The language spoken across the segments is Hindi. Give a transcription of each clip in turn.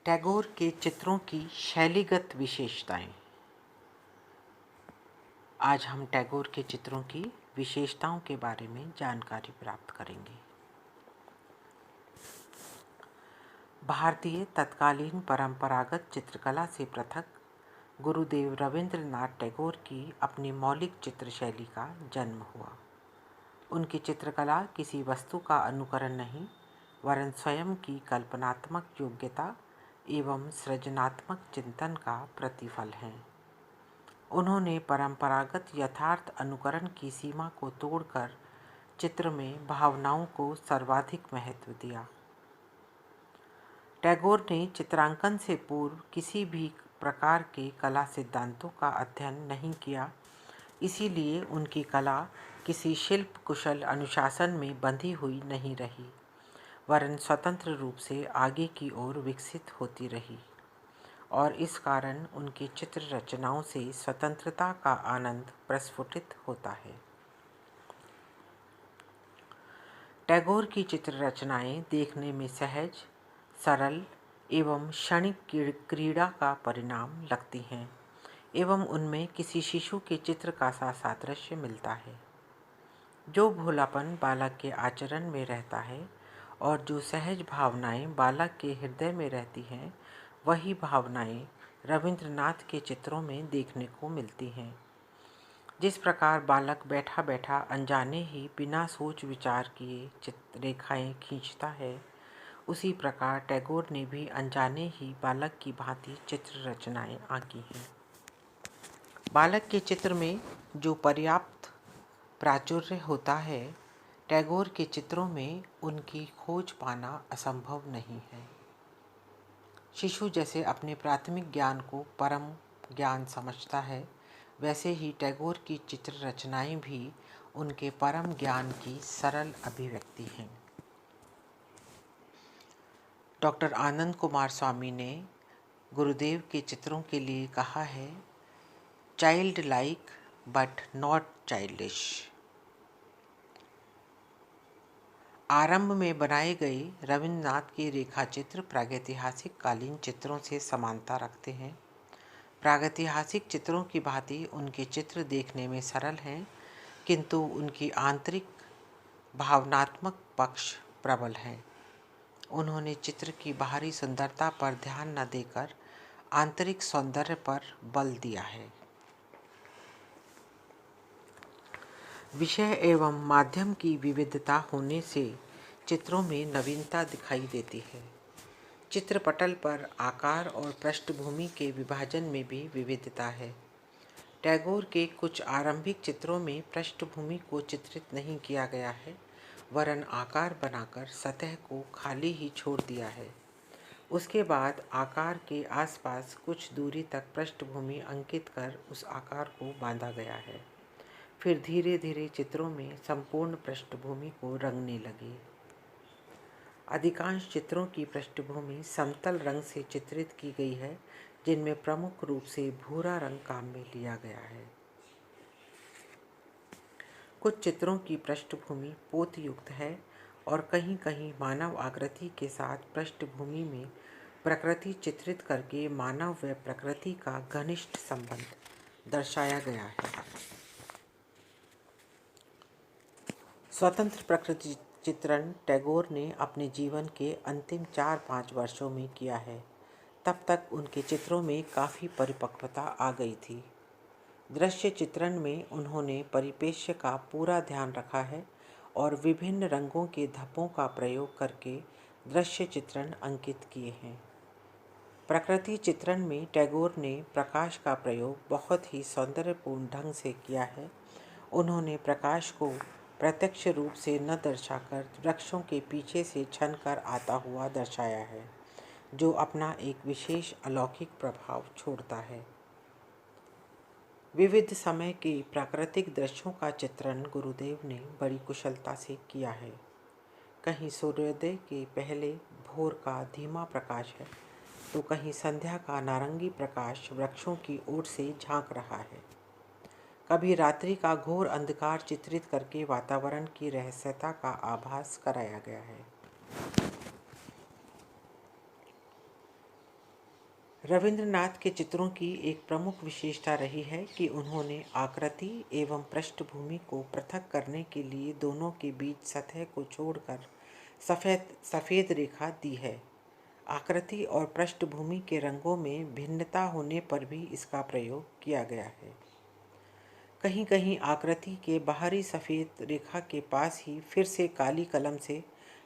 टैगोर के चित्रों की शैलीगत विशेषताएं। आज हम टैगोर के चित्रों की विशेषताओं के बारे में जानकारी प्राप्त करेंगे। भारतीय तत्कालीन परंपरागत चित्रकला से पृथक गुरुदेव रवींद्रनाथ टैगोर की अपनी मौलिक चित्र शैली का जन्म हुआ। उनकी चित्रकला किसी वस्तु का अनुकरण नहीं, वरन स्वयं की कल्पनात्मक योग्यता एवं सृजनात्मक चिंतन का प्रतिफल है। उन्होंने परंपरागत यथार्थ अनुकरण की सीमा को तोड़कर चित्र में भावनाओं को सर्वाधिक महत्व दिया। टैगोर ने चित्रांकन से पूर्व किसी भी प्रकार के कला सिद्धांतों का अध्ययन नहीं किया, इसीलिए उनकी कला किसी शिल्प कुशल अनुशासन में बंधी हुई नहीं रही, वरन स्वतंत्र रूप से आगे की ओर विकसित होती रही और इस कारण उनकी चित्र रचनाओं से स्वतंत्रता का आनंद प्रस्फुटित होता है। टैगोर की चित्र रचनाएं देखने में सहज, सरल एवं क्षणिक क्रीड़ा का परिणाम लगती हैं एवं उनमें किसी शिशु के चित्र का सा सादृश्य मिलता है। जो भोलापन बालक के आचरण में रहता है और जो सहज भावनाएं बालक के हृदय में रहती हैं, वही भावनाएं रविंद्रनाथ के चित्रों में देखने को मिलती हैं। जिस प्रकार बालक बैठा बैठा अनजाने ही बिना सोच विचार किए रेखाएं खींचता है, उसी प्रकार टैगोर ने भी अनजाने ही बालक की भांति चित्र रचनाएं आंकी हैं। बालक के चित्र में जो पर्याप्त प्राचुर्य होता है, टैगोर के चित्रों में उनकी खोज पाना असंभव नहीं है। शिशु जैसे अपने प्राथमिक ज्ञान को परम ज्ञान समझता है, वैसे ही टैगोर की चित्र रचनाएं भी उनके परम ज्ञान की सरल अभिव्यक्ति हैं। डॉक्टर आनंद कुमार स्वामी ने गुरुदेव के चित्रों के लिए कहा है, child like but not childish. आरंभ में बनाए गए रविंद्रनाथ के रेखाचित्र प्रागैतिहासिक कालीन चित्रों से समानता रखते हैं। प्रागैतिहासिक चित्रों की भांति उनके चित्र देखने में सरल हैं, किंतु उनकी आंतरिक भावनात्मक पक्ष प्रबल है। उन्होंने चित्र की बाहरी सुंदरता पर ध्यान न देकर आंतरिक सौंदर्य पर बल दिया है। विषय एवं माध्यम की विविधता होने से चित्रों में नवीनता दिखाई देती है। चित्रपटल पर आकार और पृष्ठभूमि के विभाजन में भी विविधता है। टैगोर के कुछ आरंभिक चित्रों में पृष्ठभूमि को चित्रित नहीं किया गया है, वरन आकार बनाकर सतह को खाली ही छोड़ दिया है। उसके बाद आकार के आसपास कुछ दूरी तक पृष्ठभूमि अंकित कर उस आकार को बांधा गया है। फिर धीरे धीरे चित्रों में संपूर्ण पृष्ठभूमि को रंगने लगे। अधिकांश चित्रों की पृष्ठभूमि समतल रंग से चित्रित की गई है, जिनमें प्रमुख रूप से भूरा रंग काम में लिया गया है। कुछ चित्रों की पृष्ठभूमि पोतयुक्त है और कहीं कहीं मानव आकृति के साथ पृष्ठभूमि में प्रकृति चित्रित करके मानव व प्रकृति का घनिष्ठ संबंध दर्शाया गया है। स्वतंत्र प्रकृति चित्रण टैगोर ने अपने जीवन के अंतिम 4-5 वर्षों में किया है। तब तक उनके चित्रों में काफ़ी परिपक्वता आ गई थी। दृश्य चित्रण में उन्होंने परिपेक्ष्य का पूरा ध्यान रखा है और विभिन्न रंगों के धब्बों का प्रयोग करके दृश्य चित्रण अंकित किए हैं। प्रकृति चित्रण में टैगोर ने प्रकाश का प्रयोग बहुत ही सौंदर्यपूर्ण ढंग से किया है। उन्होंने प्रकाश को प्रत्यक्ष रूप से न दर्शाकर वृक्षों के पीछे से छन कर आता हुआ दर्शाया है, जो अपना एक विशेष अलौकिक प्रभाव छोड़ता है। विविध समय के प्राकृतिक दृश्यों का चित्रण गुरुदेव ने बड़ी कुशलता से किया है। कहीं सूर्योदय के पहले भोर का धीमा प्रकाश है, तो कहीं संध्या का नारंगी प्रकाश वृक्षों की ओर से झांक रहा है। कभी रात्रि का घोर अंधकार चित्रित करके वातावरण की रहस्यता का आभास कराया गया है। रविंद्रनाथ के चित्रों की एक प्रमुख विशेषता रही है कि उन्होंने आकृति एवं पृष्ठभूमि को पृथक करने के लिए दोनों के बीच सतह को छोड़कर सफ़ेद रेखा दी है। आकृति और पृष्ठभूमि के रंगों में भिन्नता होने पर भी इसका प्रयोग किया गया है। कहीं कहीं आकृति के बाहरी सफ़ेद रेखा के पास ही फिर से काली कलम से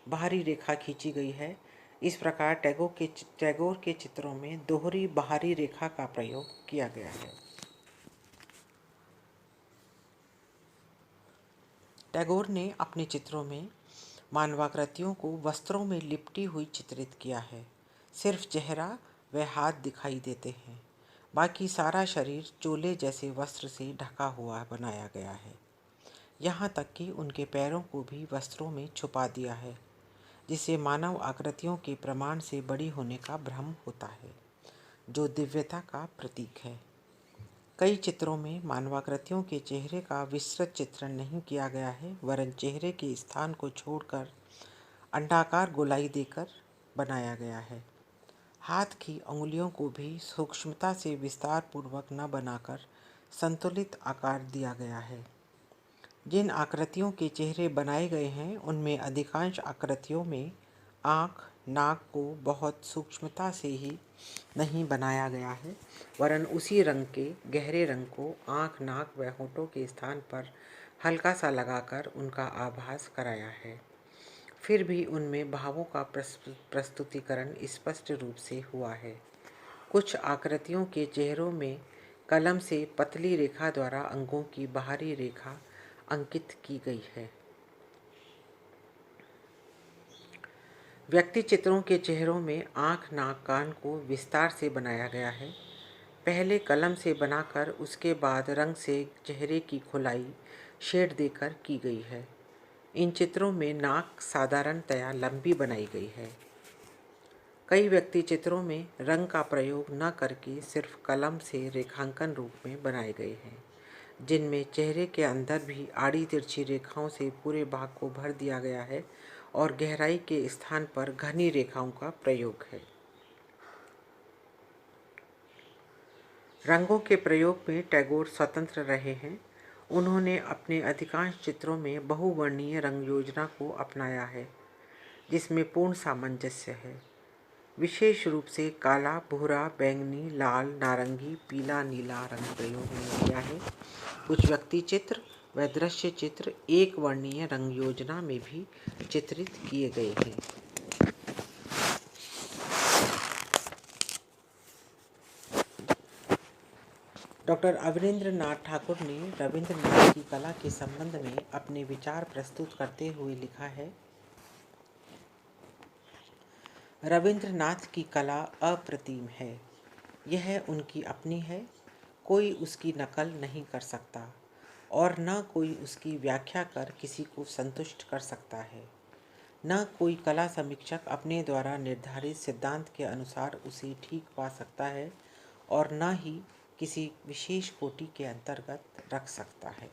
बाहरी रेखा खींची गई है। इस प्रकार टैगोर के चित्रों में दोहरी बाहरी रेखा का प्रयोग किया गया है। टैगोर ने अपने चित्रों में मानवाकृतियों को वस्त्रों में लिपटी हुई चित्रित किया है। सिर्फ चेहरा व हाथ दिखाई देते हैं, बाकी सारा शरीर चोले जैसे वस्त्र से ढका हुआ बनाया गया है। यहाँ तक कि उनके पैरों को भी वस्त्रों में छुपा दिया है, जिससे मानव आकृतियों के प्रमाण से बड़ी होने का भ्रम होता है, जो दिव्यता का प्रतीक है। कई चित्रों में मानवाकृतियों के चेहरे का विस्तृत चित्रण नहीं किया गया है, वरन चेहरे के स्थान को छोड़कर अंडाकार गोलाई देकर बनाया गया है। हाथ की अंगुलियों को भी सूक्ष्मता से विस्तार पूर्वक न बनाकर संतुलित आकार दिया गया है। जिन आकृतियों के चेहरे बनाए गए हैं, उनमें अधिकांश आकृतियों में आँख, नाक को बहुत सूक्ष्मता से ही नहीं बनाया गया है, वरन उसी रंग के गहरे रंग को आँख, नाक व होठों के स्थान पर हल्का सा लगाकर उनका आभास कराया है। फिर भी उनमें भावों का प्रस्तुतिकरण स्पष्ट रूप से हुआ है। कुछ आकृतियों के चेहरों में कलम से पतली रेखा द्वारा अंगों की बाहरी रेखा अंकित की गई है। व्यक्ति चित्रों के चेहरों में आँख, नाक, कान को विस्तार से बनाया गया है। पहले कलम से बनाकर उसके बाद रंग से चेहरे की खुलाई शेड देकर की गई है। इन चित्रों में नाक साधारणतया लंबी बनाई गई है। कई व्यक्ति चित्रों में रंग का प्रयोग न करके सिर्फ कलम से रेखांकन रूप में बनाए गए हैं, जिनमें चेहरे के अंदर भी आड़ी तिरछी रेखाओं से पूरे भाग को भर दिया गया है और गहराई के स्थान पर घनी रेखाओं का प्रयोग है। रंगों के प्रयोग में टैगोर स्वतंत्र रहे हैं। उन्होंने अपने अधिकांश चित्रों में बहुवर्णीय रंग योजना को अपनाया है, जिसमें पूर्ण सामंजस्य है। विशेष रूप से काला, भूरा, बैंगनी, लाल, नारंगी, पीला, नीला रंग प्रयोग में किया है। कुछ व्यक्ति चित्र व दृश्य चित्र एक वर्णीय रंग योजना में भी चित्रित किए गए हैं। डॉक्टर अवनींद्रनाथ ठाकुर ने रविंद्रनाथ की कला के संबंध में अपने विचार प्रस्तुत करते हुए लिखा है, रविंद्रनाथ की कला अप्रतिम है। यह उनकी अपनी है, कोई उसकी नकल नहीं कर सकता और न कोई उसकी व्याख्या कर किसी को संतुष्ट कर सकता है। न कोई कला समीक्षक अपने द्वारा निर्धारित सिद्धांत के अनुसार उसे ठीक पा सकता है और न ही किसी विशेष कोटि के अंतर्गत रख सकता है।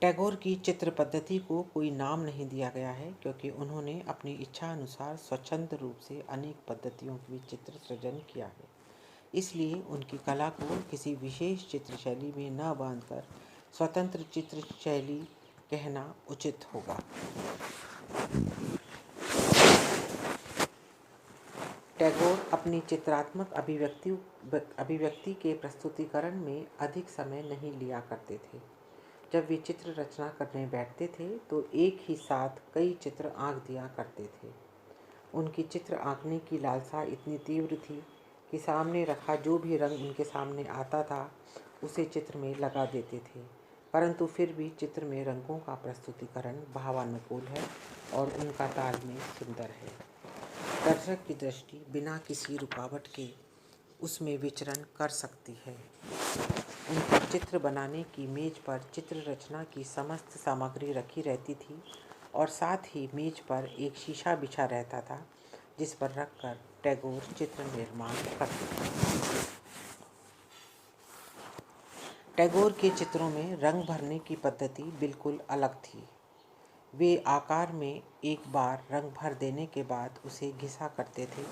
टैगोर की चित्र पद्धति को कोई नाम नहीं दिया गया है, क्योंकि उन्होंने अपनी इच्छा अनुसार स्वच्छंद रूप से अनेक पद्धतियों में चित्र सृजन किया है। इसलिए उनकी कला को किसी विशेष चित्र शैली में न बांधकर स्वतंत्र चित्र शैली कहना उचित होगा। टैगोर अपनी चित्रात्मक अभिव्यक्ति के प्रस्तुतिकरण में अधिक समय नहीं लिया करते थे। जब वे चित्र रचना करने बैठते थे तो एक ही साथ कई चित्र आंक दिया करते थे। उनकी चित्र आंकने की लालसा इतनी तीव्र थी कि सामने रखा जो भी रंग उनके सामने आता था उसे चित्र में लगा देते थे, परंतु फिर भी चित्र में रंगों का प्रस्तुतिकरण भावानुकूल है और उनका तालमेल सुंदर है। दर्शक की दृष्टि बिना किसी रुकावट के उसमें विचरण कर सकती है। उनकी चित्र बनाने की मेज पर चित्र रचना की समस्त सामग्री रखी रहती थी और साथ ही मेज पर एक शीशा बिछा रहता था, जिस पर रखकर टैगोर चित्र निर्माण करते थे। टैगोर के चित्रों में रंग भरने की पद्धति बिल्कुल अलग थी। वे आकार में एक बार रंग भर देने के बाद उसे घिसा करते थे,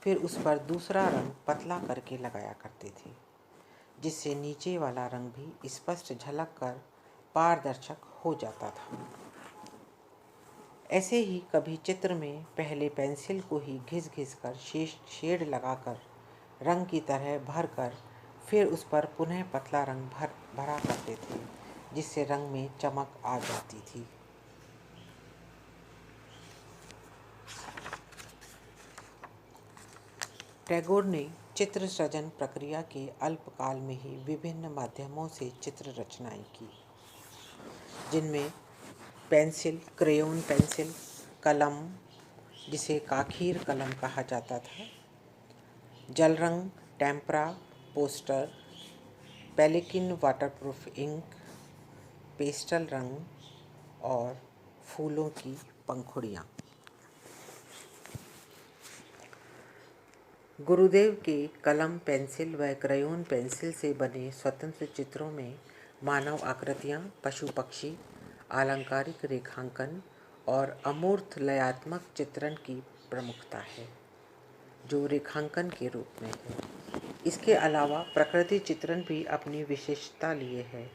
फिर उस पर दूसरा रंग पतला करके लगाया करते थे, जिससे नीचे वाला रंग भी स्पष्ट झलक कर पारदर्शक हो जाता था। ऐसे ही कभी चित्र में पहले पेंसिल को ही घिस घिस कर शेड लगाकर रंग की तरह भर कर फिर उस पर पुनः पतला रंग भरा करते थे, जिससे रंग में चमक आ जाती थी। टैगोर ने चित्र सृजन प्रक्रिया के अल्पकाल में ही विभिन्न माध्यमों से चित्र रचनाएं की, जिनमें पेंसिल, क्रेयोन पेंसिल, कलम जिसे काखीर कलम कहा जाता था, जल रंग, tempera, poster, Pelikan waterproof ink, pastel रंग और फूलों की पंखुड़ियाँ। गुरुदेव के कलम पेंसिल व क्रेयोन पेंसिल से बने स्वतंत्र चित्रों में मानव आकृतियाँ, पशु पक्षी, आलंकारिक रेखांकन और अमूर्त लयात्मक चित्रण की प्रमुखता है, जो रेखांकन के रूप में है। इसके अलावा प्रकृति चित्रण भी अपनी विशेषता लिए है।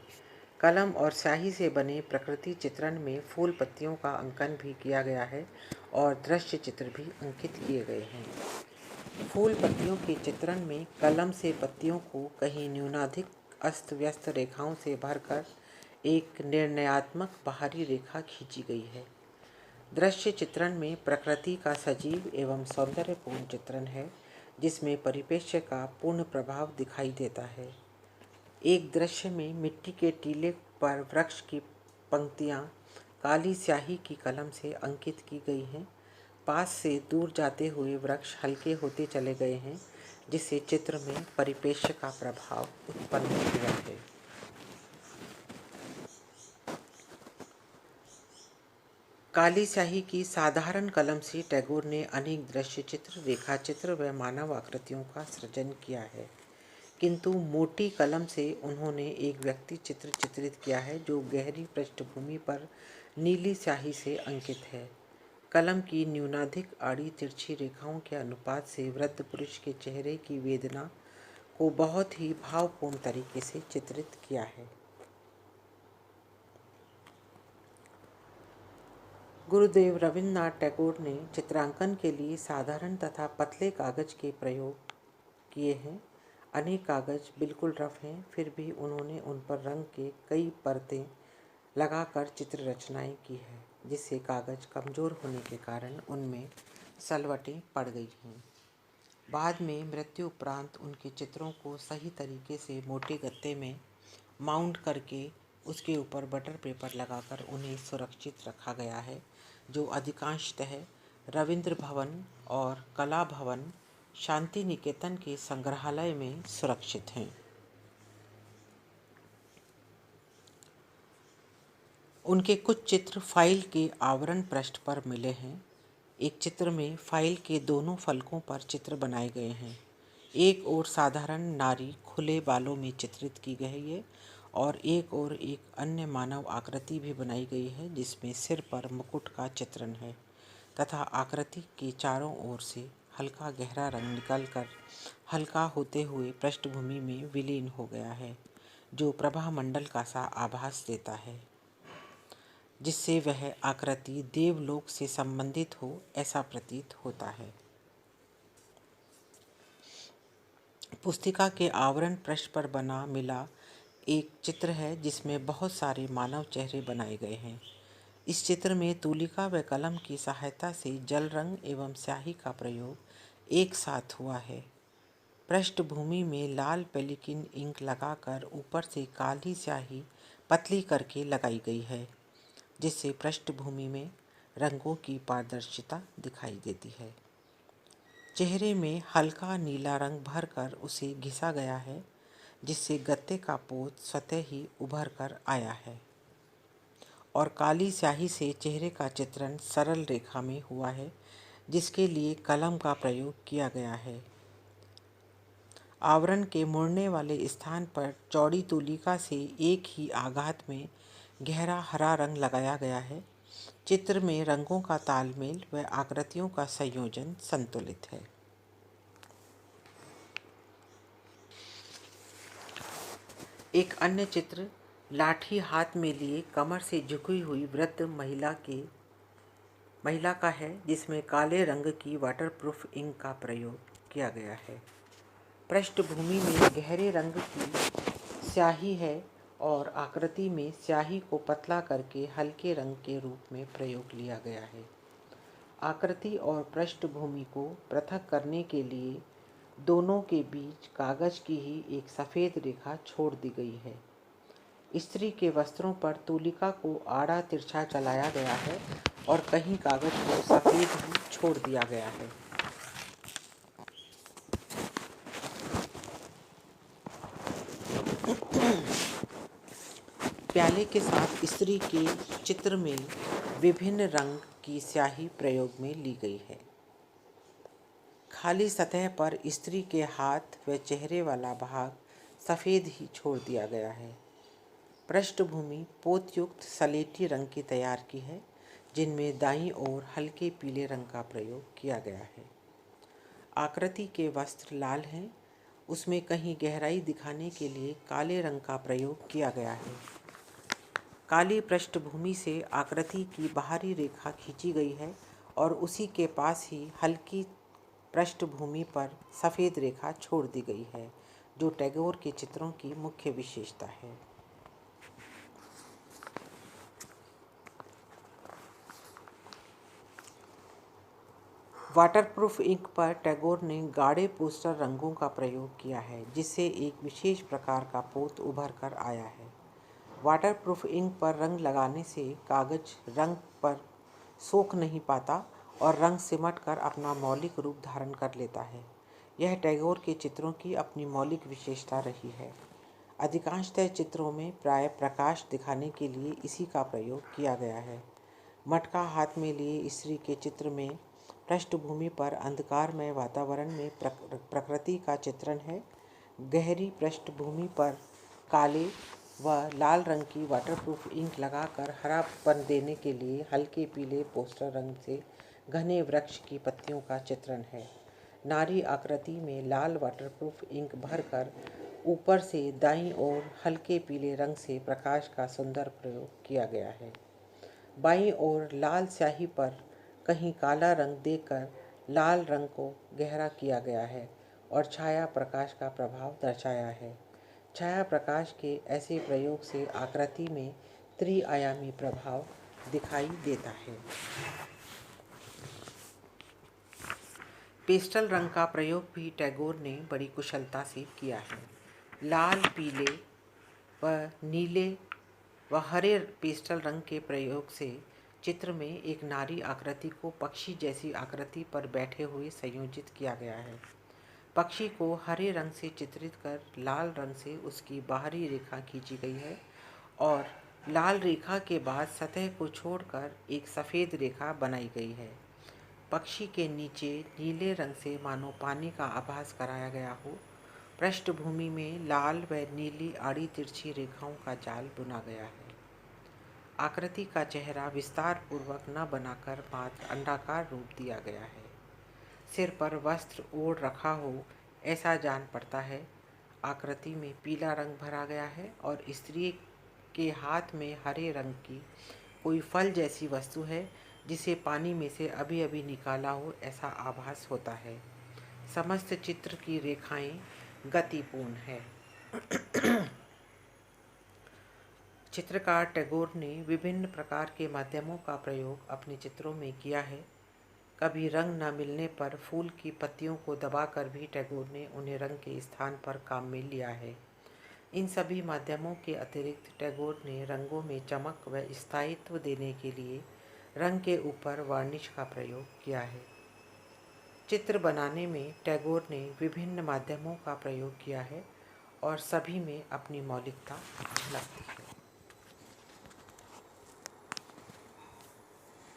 कलम और स्याही से बने प्रकृति चित्रण में फूल पत्तियों का अंकन भी किया गया है और दृश्य चित्र भी अंकित किए गए हैं। फूल पत्तियों के चित्रण में कलम से पत्तियों को कहीं न्यूनाधिक अस्त व्यस्त रेखाओं से भरकर एक निर्णयात्मक बाहरी रेखा खींची गई है। दृश्य चित्रण में प्रकृति का सजीव एवं सौंदर्यपूर्ण चित्रण है, जिसमें परिपेक्ष्य का पूर्ण प्रभाव दिखाई देता है। एक दृश्य में मिट्टी के टीले पर वृक्ष की पंक्तियाँ काली स्याही की कलम से अंकित की गई हैं। पास से दूर जाते हुए वृक्ष हल्के होते चले गए हैं, जिससे चित्र में परिपेक्ष्य का प्रभाव उत्पन्न हुआ है। काली स्याही की साधारण कलम से टैगोर ने अनेक दृश्य चित्र, रेखा चित्र व मानव आकृतियों का सृजन किया है, किंतु मोटी कलम से उन्होंने एक व्यक्ति चित्र चित्रित किया है, जो गहरी पृष्ठभूमि पर नीली स्याही से अंकित है। कलम की न्यूनाधिक आड़ी तिरछी रेखाओं के अनुपात से वृद्ध पुरुष के चेहरे की वेदना को बहुत ही भावपूर्ण तरीके से चित्रित किया है। गुरुदेव रविन्द्रनाथ टैगोर ने चित्रांकन के लिए साधारण तथा पतले कागज के प्रयोग किए हैं। अनेक कागज बिल्कुल रफ हैं, फिर भी उन्होंने उन पर रंग के कई परतें लगाकर चित्र रचनाएं की है, जिससे कागज कमज़ोर होने के कारण उनमें सलवटें पड़ गई हैं। बाद में मृत्यु उपरांत उनके चित्रों को सही तरीके से मोटे गत्ते में माउंट करके उसके ऊपर बटर पेपर लगाकर उन्हें सुरक्षित रखा गया है, जो अधिकांशतः रविंद्र भवन और कला भवन, शांति निकेतन के संग्रहालय में सुरक्षित हैं। उनके कुछ चित्र फाइल के आवरण पृष्ठ पर मिले हैं। एक चित्र में फाइल के दोनों फलकों पर चित्र बनाए गए हैं। एक ओर साधारण नारी खुले बालों में चित्रित की गई है और एक ओर एक अन्य मानव आकृति भी बनाई गई है, जिसमें सिर पर मुकुट का चित्रण है तथा आकृति के चारों ओर से हल्का गहरा रंग निकलकर हल्का होते हुए पृष्ठभूमि में विलीन हो गया है, जो प्रभामंडल का सा आभास देता है, जिससे वह आकृति देवलोक से संबंधित हो ऐसा प्रतीत होता है। पुस्तिका के आवरण पृष्ठ पर बना मिला एक चित्र है, जिसमें बहुत सारे मानव चेहरे बनाए गए हैं। इस चित्र में तूलिका व कलम की सहायता से जल रंग एवं स्याही का प्रयोग एक साथ हुआ है। पृष्ठभूमि में लाल पेलिकिन इंक लगाकर ऊपर से काली स्याही पतली करके लगाई गई है, जिससे पृष्ठभूमि में रंगों की पारदर्शिता दिखाई देती है। चेहरे में हल्का नीला रंग भरकर उसे घिसा गया है, जिससे गत्ते का पोत स्वतः ही उभर कर आया है और काली स्याही से चेहरे का चित्रण सरल रेखा में हुआ है, जिसके लिए कलम का प्रयोग किया गया है। आवरण के मुड़ने वाले स्थान पर चौड़ी तूलिका से एक ही आघात में गहरा हरा रंग लगाया गया है, चित्र में रंगों का तालमेल व आकृतियों का संयोजन संतुलित है। एक अन्य चित्र लाठी हाथ में लिए कमर से झुकी हुई वृद्ध महिला का है, जिसमें काले रंग की वाटरप्रूफ इंक का प्रयोग किया गया है। पृष्ठभूमि में गहरे रंग की स्याही है और आकृति में स्याही को पतला करके हल्के रंग के रूप में प्रयोग लिया गया है। आकृति और पृष्ठभूमि को पृथक करने के लिए दोनों के बीच कागज की ही एक सफ़ेद रेखा छोड़ दी गई है। स्त्री के वस्त्रों पर तूलिका को आड़ा तिरछा चलाया गया है और कहीं कागज को सफ़ेद ही छोड़ दिया गया है। प्याले के साथ स्त्री के चित्र में विभिन्न रंग की स्याही प्रयोग में ली गई है। खाली सतह पर स्त्री के हाथ व चेहरे वाला भाग सफ़ेद ही छोड़ दिया गया है। पृष्ठभूमि पोतयुक्त सलेटी रंग की तैयार की है, जिनमें दाईं ओर हल्के पीले रंग का प्रयोग किया गया है। आकृति के वस्त्र लाल हैं, उसमें कहीं गहराई दिखाने के लिए काले रंग का प्रयोग किया गया है। काली पृष्ठभूमि से आकृति की बाहरी रेखा खींची गई है और उसी के पास ही हल्की पृष्ठभूमि पर सफ़ेद रेखा छोड़ दी गई है, जो टैगोर के चित्रों की मुख्य विशेषता है। वाटरप्रूफ इंक पर टैगोर ने गाढ़े पोस्टर रंगों का प्रयोग किया है, जिससे एक विशेष प्रकार का पोत उभर कर आया है। वाटरप्रूफ इंक पर रंग लगाने से कागज रंग पर सोख नहीं पाता और रंग सिमट कर अपना मौलिक रूप धारण कर लेता है। यह टैगोर के चित्रों की अपनी मौलिक विशेषता रही है। अधिकांशतः चित्रों में प्राय प्रकाश दिखाने के लिए इसी का प्रयोग किया गया है। मटका हाथ में लिए स्त्री के चित्र में पृष्ठभूमि पर अंधकारमय वातावरण में प्रकृति का चित्रण है। गहरी पृष्ठभूमि पर काले व लाल रंग की वाटरप्रूफ इंक लगाकर हरापन देने के लिए हल्के पीले पोस्टर रंग से घने वृक्ष की पत्तियों का चित्रण है। नारी आकृति में लाल वाटरप्रूफ इंक भरकर ऊपर से दाईं ओर हल्के पीले रंग से प्रकाश का सुंदर प्रयोग किया गया है। बाईं ओर लाल स्याही पर कहीं काला रंग देकर लाल रंग को गहरा किया गया है और छाया प्रकाश का प्रभाव दर्शाया है। छाया प्रकाश के ऐसे प्रयोग से आकृति में त्रिआयामी प्रभाव दिखाई देता है। पेस्टल रंग का प्रयोग भी टैगोर ने बड़ी कुशलता से किया है। लाल, पीले व नीले व हरे पेस्टल रंग के प्रयोग से चित्र में एक नारी आकृति को पक्षी जैसी आकृति पर बैठे हुए संयोजित किया गया है। पक्षी को हरे रंग से चित्रित कर लाल रंग से उसकी बाहरी रेखा खींची गई है और लाल रेखा के बाद सतह को छोड़कर एक सफ़ेद रेखा बनाई गई है। पक्षी के नीचे नीले रंग से मानो पानी का आभास कराया गया हो। पृष्ठभूमि में लाल व नीली आड़ी तिरछी रेखाओं का जाल बुना गया है। आकृति का चेहरा विस्तार पूर्वक न बनाकर मात्र अंडाकार रूप दिया गया है। सिर पर वस्त्र ओढ़ रखा हो ऐसा जान पड़ता है। आकृति में पीला रंग भरा गया है और स्त्री के हाथ में हरे रंग की कोई फल जैसी वस्तु है, जिसे पानी में से अभी अभी निकाला हो ऐसा आभास होता है। समस्त चित्र की रेखाएं गतिपूर्ण है। चित्रकार टैगोर ने विभिन्न प्रकार के माध्यमों का प्रयोग अपने चित्रों में किया है। कभी रंग न मिलने पर फूल की पत्तियों को दबाकर भी टैगोर ने उन्हें रंग के स्थान पर काम में लिया है। इन सभी माध्यमों के अतिरिक्त टैगोर ने रंगों में चमक व स्थायित्व देने के लिए रंग के ऊपर वार्निश का प्रयोग किया है। चित्र बनाने में टैगोर ने विभिन्न माध्यमों का प्रयोग किया है और सभी में अपनी मौलिकता झलकती है।